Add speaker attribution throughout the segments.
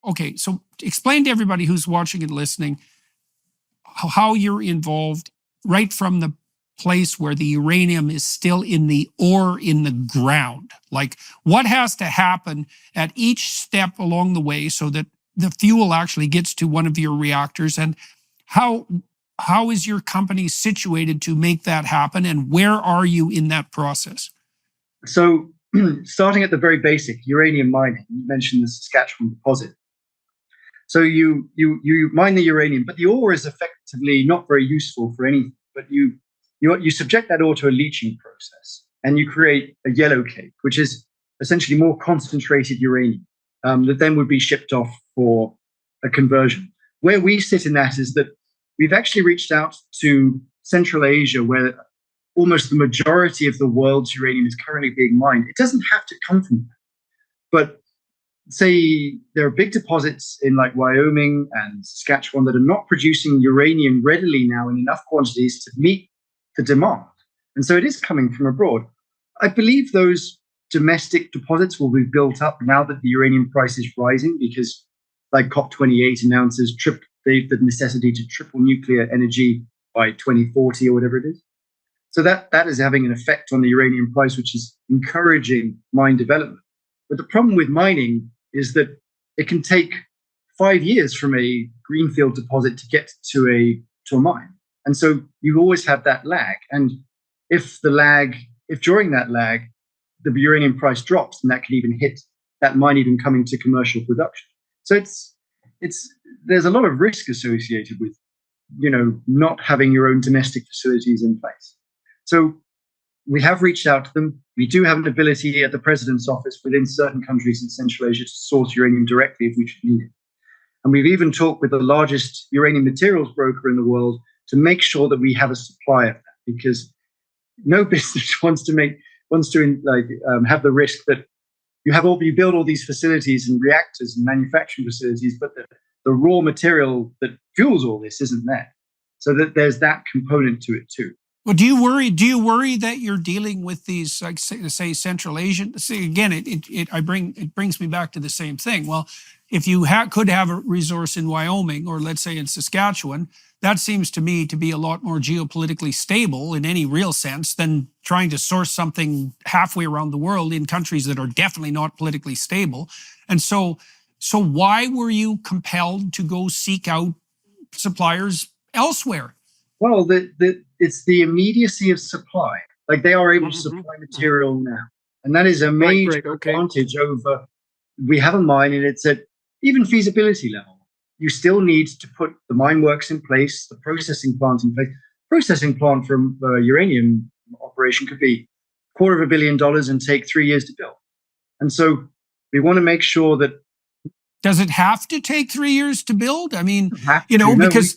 Speaker 1: okay, so explain to everybody who's watching and listening how you're involved right from the place where the uranium is still in the ore in the ground. Like, what has to happen at each step along the way so that the fuel actually gets to one of your reactors, and how is your company situated to make that happen, and where are you in that process?
Speaker 2: So starting at the very basic, uranium mining, you mentioned the Saskatchewan deposit. So you mine the uranium, but the ore is effectively not very useful for anything. But you subject that ore to a leaching process, and you create a yellow cake, which is essentially more concentrated uranium that then would be shipped off for a conversion. Where we sit in that is that we've actually reached out to Central Asia, where almost the majority of the world's uranium is currently being mined. It doesn't have to come from that, but say there are big deposits in like Wyoming and Saskatchewan that are not producing uranium readily now in enough quantities to meet the demand. And so it is coming from abroad. I believe those domestic deposits will be built up now that the uranium price is rising, because like COP28 announces the necessity to triple nuclear energy by 2040 or whatever it is. So that is having an effect on the uranium price, which is encouraging mine development. But the problem with mining is that it can take 5 years from a greenfield deposit to get to a mine. And so you always have that lag. And if during that lag, the uranium price drops, then that can even hit that mine even coming to commercial production. So there's a lot of risk associated with, not having your own domestic facilities in place. So we have reached out to them. We do have an ability at the president's office within certain countries in Central Asia to source uranium directly if we should need it. And we've even talked with the largest uranium materials broker in the world to make sure that we have a supply of that, because no business wants to have the risk that you build all these facilities and reactors and manufacturing facilities, but the raw material that fuels all this isn't there. So that there's that component to it too.
Speaker 1: Well, do you worry that you're dealing with these, like say Central Asian? See, again, it brings me back to the same thing. Well, if you could have a resource in Wyoming, or let's say in Saskatchewan, that seems to me to be a lot more geopolitically stable in any real sense than trying to source something halfway around the world in countries that are definitely not politically stable. And so why were you compelled to go seek out suppliers elsewhere?
Speaker 2: Well, it's the immediacy of supply. Like, they are able to supply material now. And that is a major advantage over, we have a mine and it's at even feasibility level. You still need to put the mine works in place, the processing plant in place. Processing plant from uranium operation could be $250 million and take 3 years to build. And so we want to make sure that.
Speaker 1: Does it have to take 3 years to build? I mean, because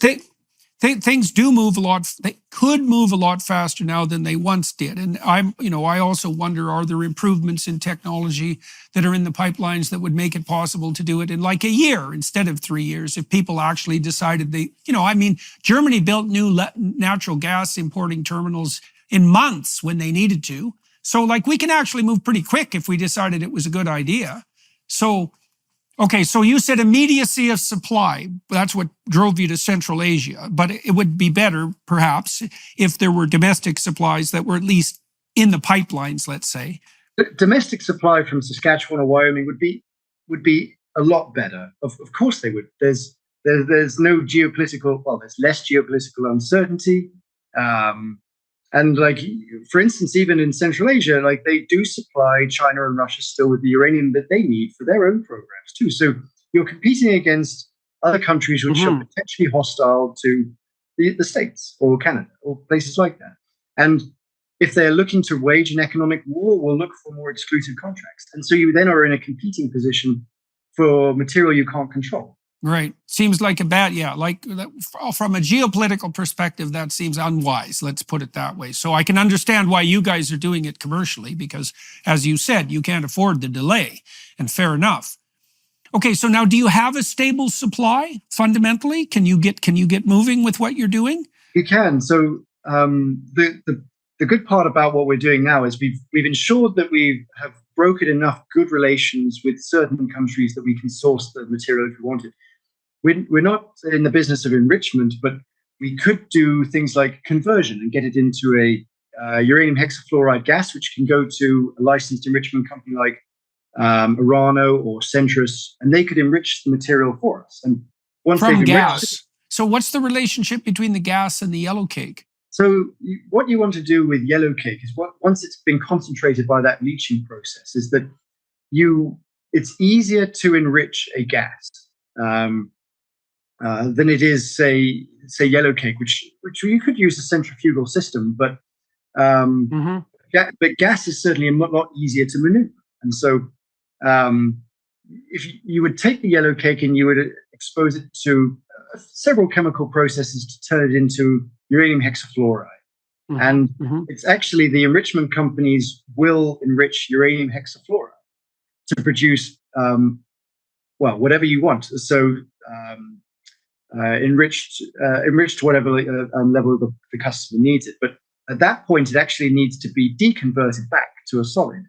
Speaker 1: things do move a lot. They could move a lot faster now than they once did. And I also wonder, are there improvements in technology that are in the pipelines that would make it possible to do it in like a year instead of 3 years if people actually decided Germany built new natural gas importing terminals in months when they needed to. So like, we can actually move pretty quick if we decided it was a good idea. So, okay, so you said immediacy of supply. That's what drove you to Central Asia. But it would be better, perhaps, if there were domestic supplies that were at least in the pipelines, let's say.
Speaker 2: Domestic supply from Saskatchewan or Wyoming would be a lot better. Of course they would. There's no geopolitical, there's less geopolitical uncertainty. And like, for instance, even in Central Asia, like, they do supply China and Russia still with the uranium that they need for their own programs too. So you're competing against other countries which are potentially hostile to the States or Canada or places like that. And if they're looking to wage an economic war, we'll look for more exclusive contracts. And so you then are in a competing position for material you can't control.
Speaker 1: Right. Seems like from a geopolitical perspective, that seems unwise. Let's put it that way. So I can understand why you guys are doing it commercially, because, as you said, you can't afford the delay, and fair enough. Okay, so now, do you have a stable supply fundamentally? Can you get moving with what you're doing?
Speaker 2: You can. So the good part about what we're doing now is we've ensured that we have brokered enough good relations with certain countries that we can source the material if we wanted. We're not in the business of enrichment, but we could do things like conversion and get it into a uranium hexafluoride gas, which can go to a licensed enrichment company like Orano or Centrus, and they could enrich the material for us. And once
Speaker 1: from
Speaker 2: they've
Speaker 1: gas. So what's the relationship between the gas and the yellow cake?
Speaker 2: So what you want to do with yellow cake is once it's been concentrated by that leaching process, is that it's easier to enrich a gas than it is say yellow cake, which you could use a centrifugal system, but but gas is certainly a lot easier to maneuver. And so if you would take the yellow cake and you would expose it to several chemical processes to turn it into uranium hexafluoride. And it's actually the enrichment companies will enrich uranium hexafluoride to produce, whatever you want. So enriched to whatever level the customer needs it. But at that point, it actually needs to be deconverted back to a solid.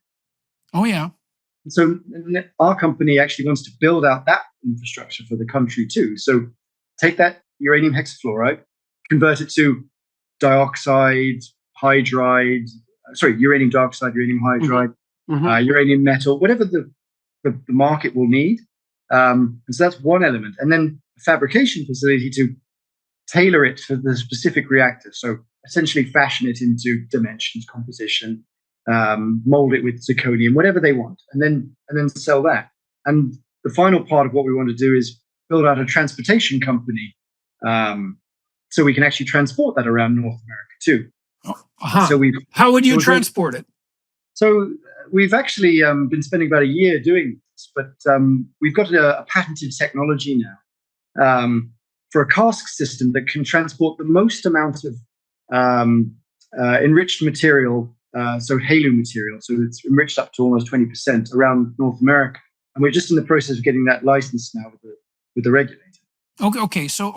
Speaker 1: Oh, yeah.
Speaker 2: So our company actually wants to build out that infrastructure for the country too. So take that uranium hexafluoride, convert it to uranium dioxide, uranium hydride, uranium metal, whatever the market will need. And so that's one element. And then a fabrication facility to tailor it for the specific reactor. So essentially fashion it into dimensions, composition, mold it with zirconium, whatever they want, and then sell that. And the final part of what we want to do is build out a transportation company, so we can actually transport that around North America too. So
Speaker 1: how would you transport it?
Speaker 2: So we've actually been spending about a year doing this, but we've got a patented technology now for a cask system that can transport the most amount of enriched material, so HALEU material. So it's enriched up to almost 20% around North America, and we're just in the process of getting that license now with the regulator.
Speaker 1: Okay. So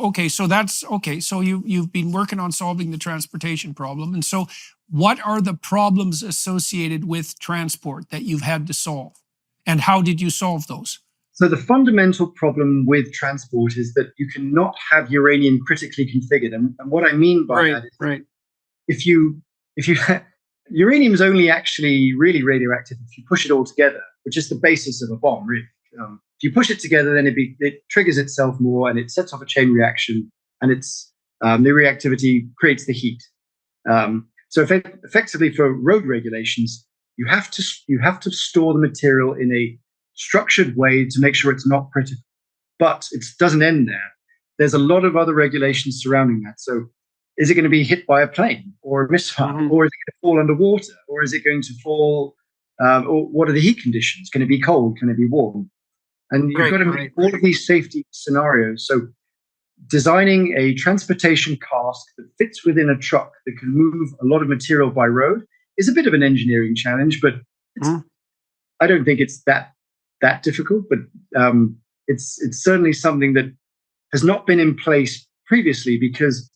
Speaker 1: that's okay. So you've been working on solving the transportation problem, and so what are the problems associated with transport that you've had to solve, and how did you solve those?
Speaker 2: So the fundamental problem with transport is that you cannot have uranium critically configured, and what I mean by that is if you uranium is only actually really radioactive if you push it all together, which is the basis of a bomb, really. If you push it together, then it triggers itself more, and it sets off a chain reaction, and the reactivity creates the heat. So effectively, for road regulations, you have to store the material in a structured way to make sure it's not critical. But it doesn't end there. There's a lot of other regulations surrounding that. So is it going to be hit by a plane or a missile, or is it going to fall underwater, or is it going to fall? Or what are the heat conditions? Can it be cold? Can it be warm? And you've got to make all of these safety scenarios. So designing a transportation cask that fits within a truck that can move a lot of material by road is a bit of an engineering challenge, but I don't think it's that difficult. But it's certainly something that has not been in place previously, because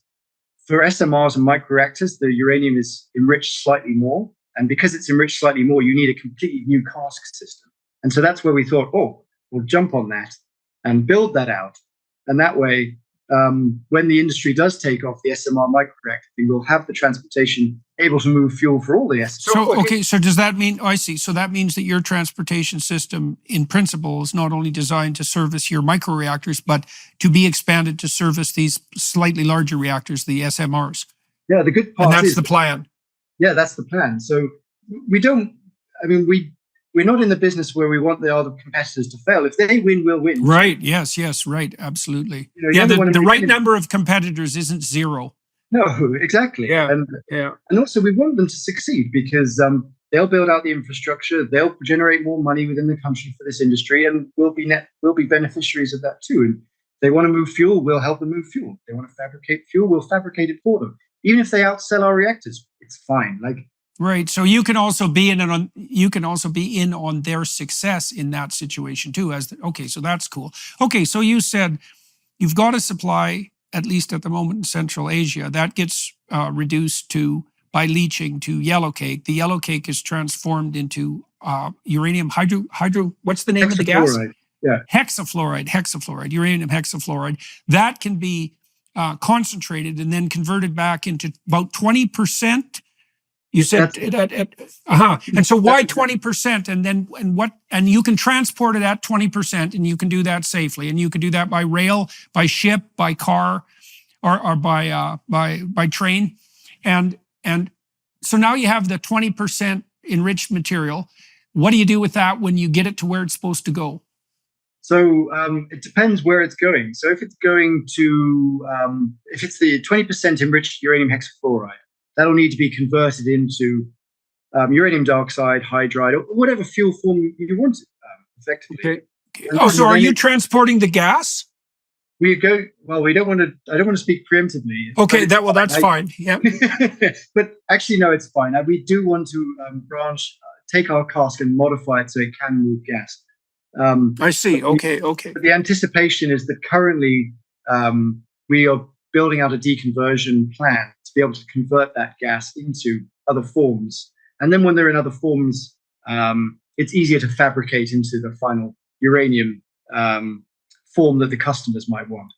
Speaker 2: for SMRs and microreactors, the uranium is enriched slightly more. And because it's enriched slightly more, you need a completely new cask system. And so that's where we thought, we'll jump on that and build that out. And that way, when the industry does take off the SMR microreactor, we'll have the transportation able to move fuel for all the SMR.
Speaker 1: So does that mean, I see, so that means that your transportation system in principle is not only designed to service your microreactors, but to be expanded to service these slightly larger reactors, the SMRs.
Speaker 2: Yeah, the good part
Speaker 1: is... And that's the plan.
Speaker 2: Yeah, that's the plan. So we're not in the business where we want the other competitors to fail. If they win, we'll win.
Speaker 1: Right. Yes. Right. Absolutely. The right number of competitors isn't zero.
Speaker 2: No, exactly.
Speaker 1: Yeah.
Speaker 2: And also we want them to succeed, because they'll build out the infrastructure, they'll generate more money within the country for this industry, and we'll be beneficiaries of that too. And if they want to move fuel, we'll help them move fuel. If they want to fabricate fuel, we'll fabricate it for them. Even if they outsell our reactors, it's fine.
Speaker 1: Right. So you can also be in on their success in that situation too. So that's cool. Okay, so you said you've got a supply, at least at the moment, in Central Asia. That gets reduced to by leaching to yellow cake. The yellow cake is transformed into uranium hydro. What's the name of the gas?
Speaker 2: Yeah.
Speaker 1: Hexafluoride, uranium hexafluoride. That can be concentrated and then converted back into about 20%. You said and so why 20%? And then and you can transport it at 20%, and you can do that safely, and you can do that by rail, by ship, by car, or by train, and so now you have the 20% enriched material. What do you do with that when you get it to where it's supposed to go?
Speaker 2: So it depends where it's going. So if it's going to, if it's the 20% enriched uranium hexafluoride, that'll need to be converted into uranium dioxide, hydride, or whatever fuel form you want it, effectively.
Speaker 1: Okay. So are you transporting the gas?
Speaker 2: We go. Well, we don't want to. I don't want to speak preemptively.
Speaker 1: Okay. That's fine. Yeah.
Speaker 2: But actually, no, it's fine. We do want to take our cask and modify it so it can move gas.
Speaker 1: I see. Okay.
Speaker 2: But the anticipation is that currently we are building out a deconversion plan to be able to convert that gas into other forms. And then when they're in other forms, it's easier to fabricate into the final uranium form that the customers might want.